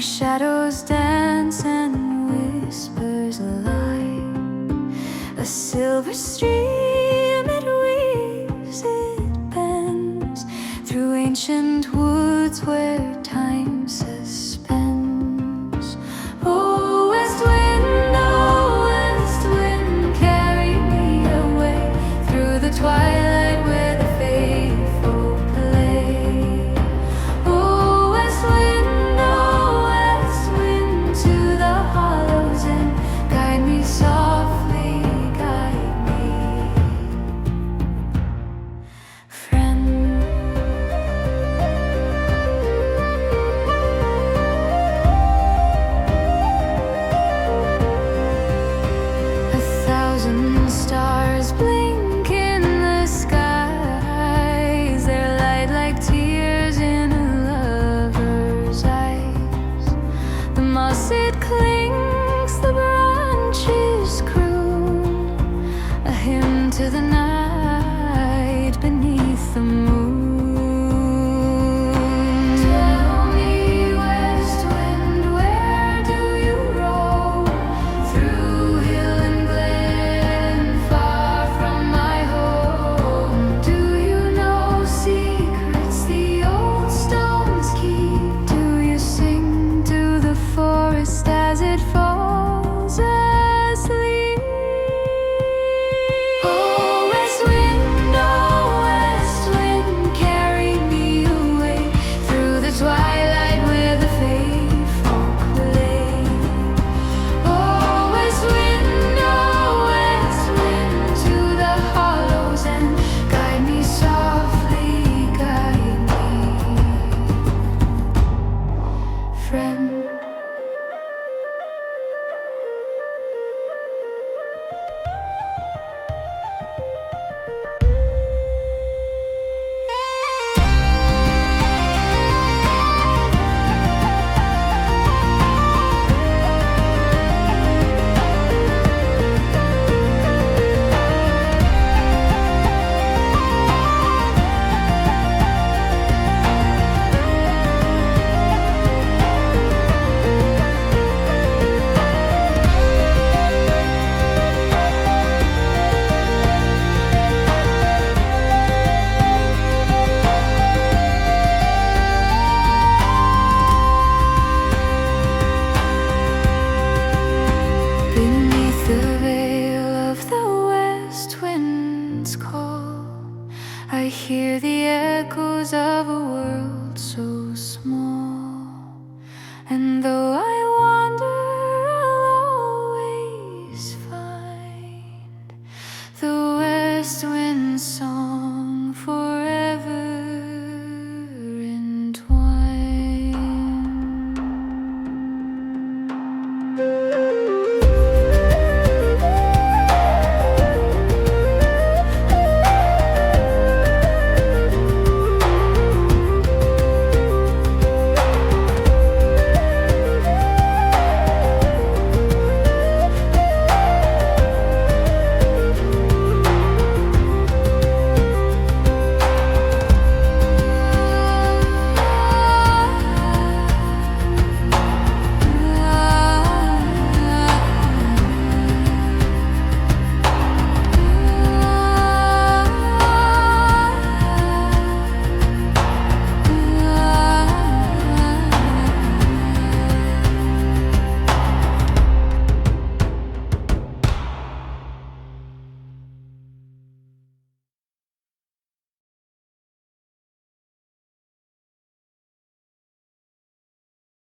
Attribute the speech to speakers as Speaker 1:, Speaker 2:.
Speaker 1: shadows dance and whispers lie. A silver stream it weaves, it bends through ancient woods where time suspends. Oh, west wind, carry me away through the twilight where the faithful play. Oh, west wind, to the hollows and guide me softly, guide me, friend. A thousand stars blink in the skies, their light like tears in a lover's eyes. The moss it clings, the branches croon, a hymn to the night beneath the moon. Tell me, west wind, where do you roam? Through hill and glen, far from my home. Do you know secrets the old stones keep? Do you sing to the forest as it falls asleep? Oh, west wind, carry me away through the twilight where the faithful play. Oh, west wind, to the hollows and guide me softly, guide me, friend.